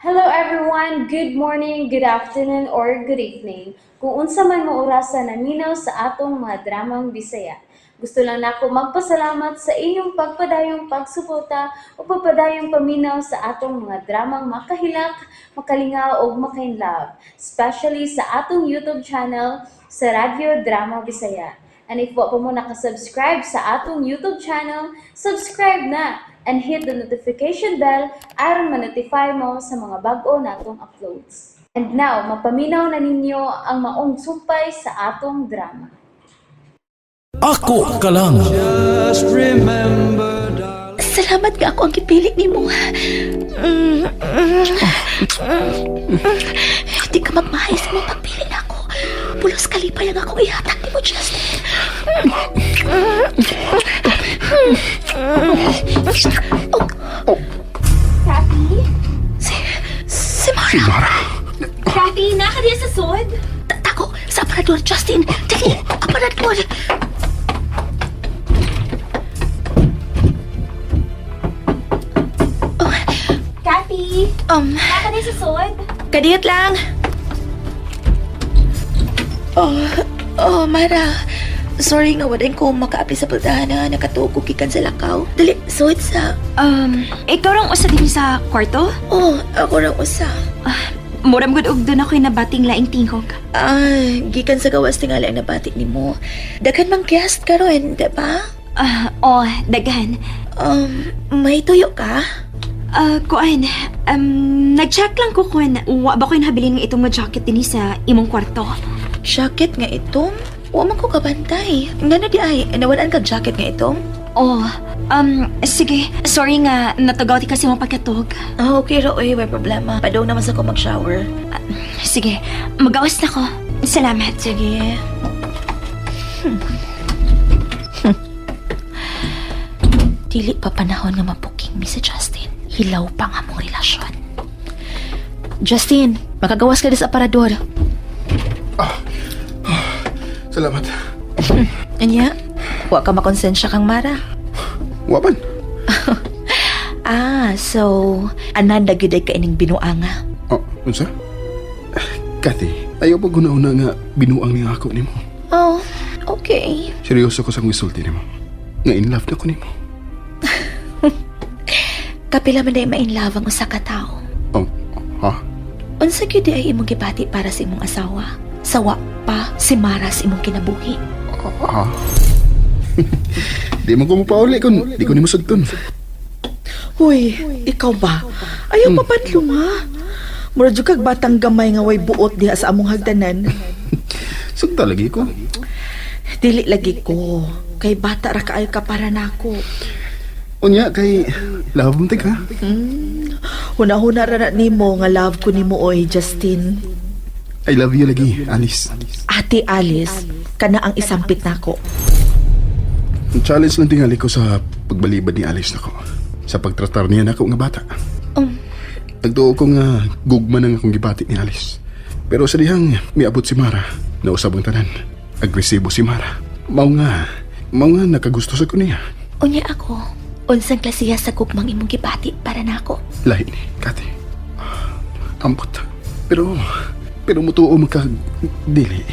Hello everyone, good morning, good afternoon, or good evening. Kung unsa man mo orasan naminaw sa atong mga dramang Bisaya. Gusto lang nako magpasalamat sa inyong pagpadayong pagsuporta o pagpadayong paminaw sa atong mga dramang makahilak, makalingaw o makainlove, especially sa atong YouTube channel sa Radyo Drama Bisaya. And if wa pa mo nakasubscribe sa atong YouTube channel, subscribe na and hit the notification bell aron ma-notify mo sa mga bag-o natong uploads. And now, mapaminaw na ninyo ang maong sumpay sa atong drama. Ako ka lang. Salamat nga ako ang gipili ni mo. Hindi ka magmahal sa mga pagpili na ako. Pulos kalipay ang ako ihatag ni mo, Justin. Kathy? Si Mara. Mara. Kathy, naka diya sa sod? Tako, sa aparador, Justin. Dali, aparador. Kathy, naka diya sa sod? Kadiyot lang. Mara. Sorry nga, wala ko makaapi sa puldahan na nakatuog ko gikan sa lakaw. Dali, suwit sa... Ikaw rang usa din sa kwarto? Ako lang usa. Muram gud og doon ako'y nabating laing tingkog. Gikan sa gawas tingali ang nabati ni mo. Daghan mang guest karon, diba? Daghan. May tuyo ka? Kuan, nag-check lang ko kung wa ba ko'y nahabilin ng itong mga jacket din sa imong kwarto. Jacket nga itong? Wa man ko kabantay. Nga na di ay, nawalaan ka jacket nga itong? Sige. Sorry nga, natagaw ti kasi mong pagkatog. Okay ra, may problema. Padaw naman sa ko mag-shower. Sige, magawas na ko. Salamat. Sige. Dili pa panahon nga mapuking mi sa Justin. Hilaw pa nga mong relasyon. Justin, makagawas ka sa aparador. Salamat. Anya? Wa ka makonsensya kang Mara? Wapan. So, ananda gyud ka ining binuanga. Unsa? Kathy, ayaw pa guna-una nga binuang niya ako nimo. Okay. Seryoso ko sa misulti nimo. Nga in love na ko nimo. Kapila man day ma-inlove ang usa ka tawo. Ha? Unsa gyud di ay imong gipati para sa imong asawa? Sawa pa si Mara sa imong kinabuhi. Di mo ko mapauli kung di ko nimo sugton. Hoy, ikaw ba? Ayaw papadlong ha? Mura jud kag batang gamay nga way buot diha sa among hagdanan. Sugta lagi ko. Dili lagi ko. Kay bata ra kaay ka para nako. Unya kay love mo ka. Huna-huna ra na nimo nga love ko nimo oy, Justin. I love you lagi, Alice. Ate Alice, kana ang isampit nako. Challenge lang tingali ko sa pagbalibad ni Alice nako. Sa pagtratar niya na ako nga bata. Nagtuo ko nga gugma nang akong gibati ni Alice. Pero sa dihang miabot si Mara, nausab ang tanan. Agresibo si Mara. Mao nga nakagusto sa ko niya. Unya ako, unsang klasiya sa gugmang imong gipati para nako. Lahi ni, Kati. Ambot. Pero mutuo mo ka, dili.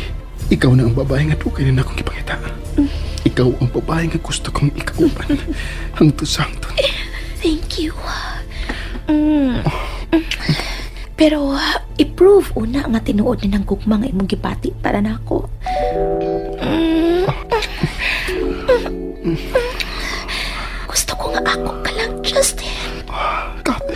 Ikaw na ang babae nga tukay na akong ipakita. Ikaw ang babae nga gusto kong ikauban. Hangtod sa hangtod. Thank you. Pero i-prove una nga tinuod ni ng gugma nga imong gipati para nako. Gusto ko nga ako ka lang, Justin. Kati.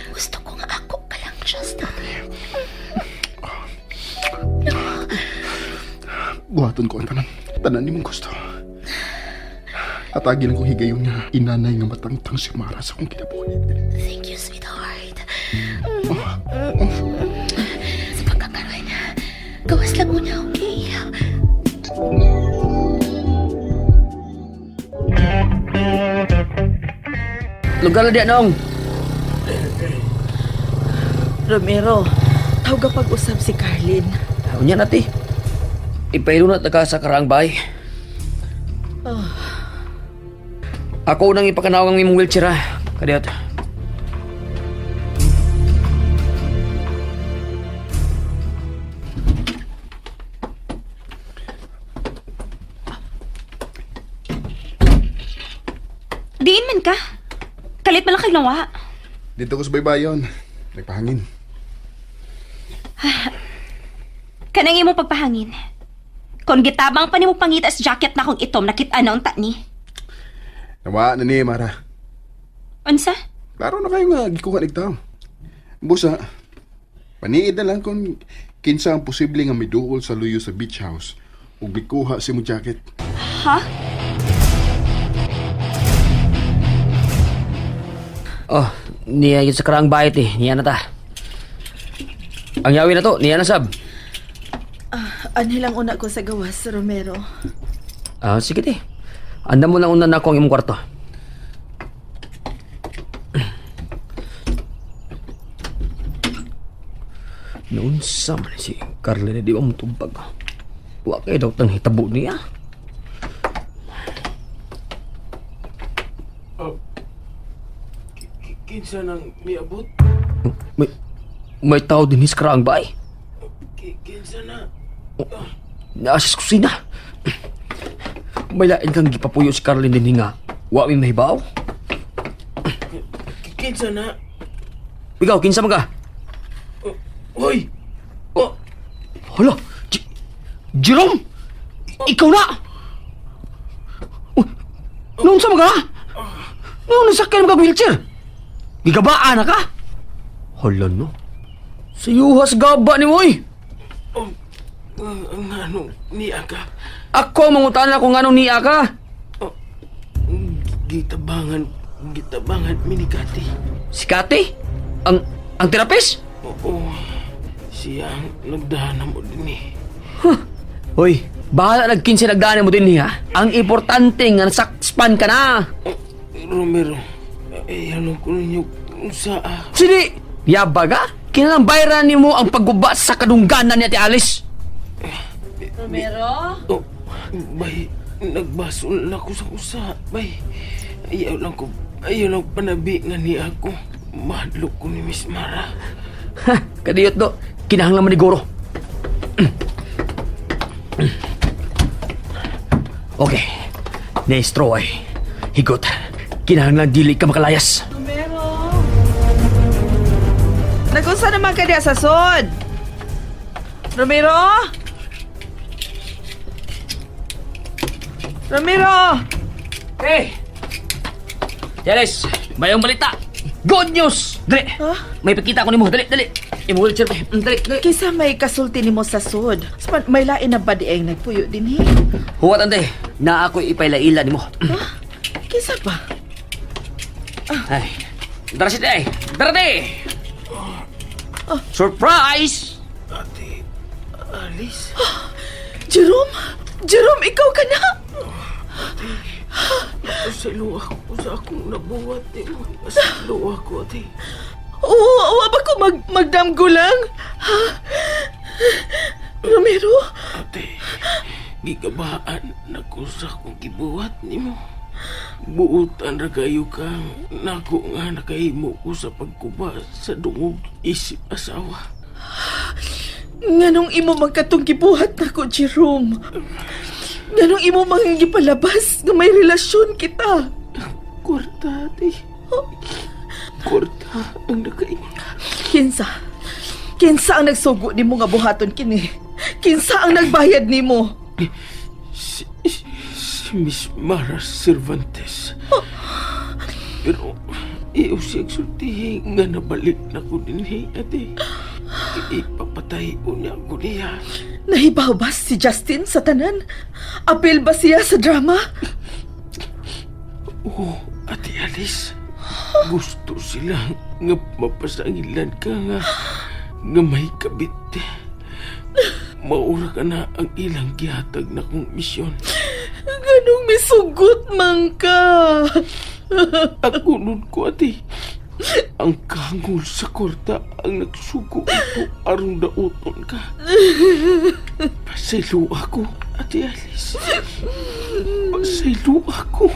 Gusto ko nga ako ka lang, Justin. Buhaton ko ang tanan ni mong gusto. Atagi lang kong higayon nga inanay nga matangtang si Mara sa kong kinabuhi. Thank you, sweetheart. Sa pagkakaroon niya, gawas lang muna, okay? Lugar na di anong. Romero, tawag pag-usap si Carlin. Unya nati. Ipahilo na taga sa karaang bahay. Ako nang ipakanawang imong wheelchair ha. Kadiyot. Diin man ka. Kalit man lang kay nawa. Dito ko sa baybayon. Nagpahangin. Kanang imong pagpahangin. Kung gitabang pa nimo pangita sa jacket na kong itom, nakita na unta ni. Nawa na ni, Mara. Unsa? Klaro na kayo nga, gikuha nigtaw. Busa, paniid na lang kung kinsa ang posible nga miduol sa luyo sa beach house ug bikuha si mo jacket. Ha? Oh, niya yun sa karaang bayit eh. Niya na ta. Ang yawi na to, niya na sab. Anilang una ko sa gawas, Romero. Ah, sige ti. Anda mo na una na ako ang imong kwarto. Noon sa man si Carla na di ba mutumpag. Wa kay daw tang hitabo niya. Kinsa nang miabot? May tao din sa karaang bay. Kinsa na? Naasis ko sina. May lain kang gipapuyo si Carlin din nga. Wa mi mahibaw. Kinsa na? Ikaw, kinsa man ka? Hoy! Oh, Hala! Jerome! Ikaw na! Noon sa mga? Noon nasakyan mga wheelchair? Gigabaan na ka? Hala no? Sa yuhas gaba ni Moy! ang ano, niya ka. Ako ang mangutan kung anong niya ka! Gitabangan minikati. Si Kati? Ang terapis? Oo, siya ang nagdahana mo din eh. Hoy, bahala nagkinsi nagdaan mo din niya. Ang importante nga nasakpan ka na! Romero, alam ko ninyo kung saa. Sini! Yabaga? Kinalang bayaran ni mo ang pagguba sa kadungganan niya ti Alice. Romero? Oh, bay, nagbasol na ko sa usa, bay. Ayaw lang panabi nga niya ako. Mahadlok ko ni Miss Mara. Ha, kadiyot do. Kinahanglan man ni Goro. Okay. Neistro ay. Higot. Kinahanglan dili ka makalayas. Romero? Nagunsa naman ka diya sa sod? Romero? Romero! Hey! Yalis, bayang balita. Good news! Dali! Huh? May pagkita ko ni mo. Dali, dali. I-wheelchair pa. Dali, dali. Kisa may kasulti ni mo sa sod. May lain na ba di ay nagpuyo din eh? Huwat ante. Na ako'y ipailaila ni mo. Kisa ba? Ay. Dara si Day. Dara di! Surprise! Ate, Alice. Jerome? Jerome, ikaw ka na? Sa luwa ko sa akong nabuhat eh. Sa luwa ko, ate. Oo, ba ko magdamgo lang? Ha? Romero? Ate, gigabaan na ko sa akong gibuhat ni mo. Buutan ra kayo kang nako nga nakahimo ko sa pagkuba sa dungog isip asawa. Nganong imo magkatong gibuhat na ko, Jerome? Nganong imo manggipalabas nga may relasyon kita? Kwarta, ate. Kwarta ang nakaingon. Kinsa ang nagsugo ni mo nga buhaton kini? Kinsa ang nagbayad ni mo? Si Miss Mara Cervantes. Pero iyo siya sultihi nga nabalik na ko din ate. Ipapatay niya ko niya. Nahibaw ba si Justin sa tanan? Apil ba siya sa drama? Oo, ate Alice. Gusto sila nga mapasangilan ka nga may kabit. Maura ka na ang ilang gihatag na kong misyon. Ganong misugot man ka. Ako nun ko, ate. Ang kangol sa korta ang nagsuko ito aron dauton ka. Pasilo ako, Ate Alice. Pasaylo ako.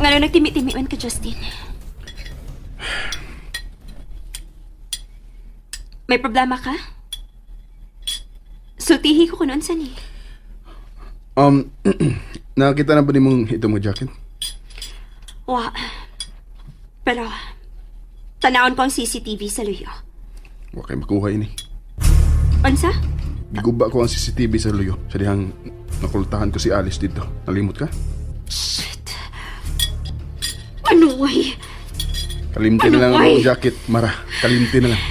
Ngano nagtimi-timiwan ka, Justin? May problema ka? Sultihi ko kunon sa ni. Nakakita na ba ni mong ito mo jacket? Wa. Pero, tanawon ko ang CCTV sa luyo. Huwag kayo makuha ini. Unsa? Giguba ko ang CCTV sa luyo. Sa dihang nakultahan ko si Alice dito. Nalimot ka? Shit. Ano, way? Kalimti na lang ang Ano, mong jacket, Mara. Kalimti na lang.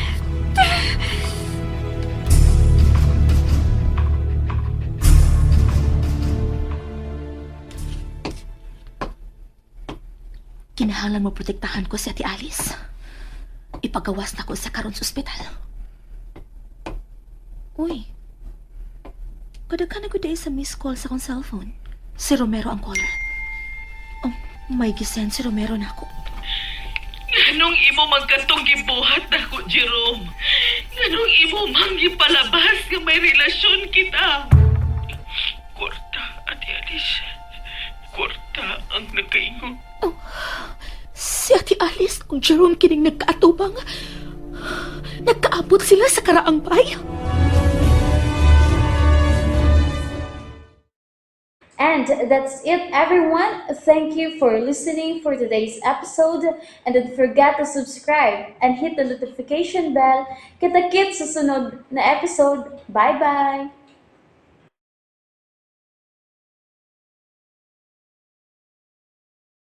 Kinahanglan mo protektahan ko si Ate Alice. Ipagawas na ko sa karon sa ospital. Uy. Kadaghan ako dahil sa missed call sa akong cellphone. Si Romero ang caller. Oh, may gisend si Romero na ako. Nganong imo magkatong gibuhat ako, Jerome? Nganong imo manggipalabas nga may relasyon kita? Kwarta, Ate Alice. Kwarta ang nakaingon. Si Ate Alice kung Jerome kining nagkaatubang. Nagkaabot sila sa karaang bay. And that's it, everyone. Thank you for listening for today's episode. And don't forget to subscribe and hit the notification bell. Kita-kits sa sunod na episode. Bye-bye!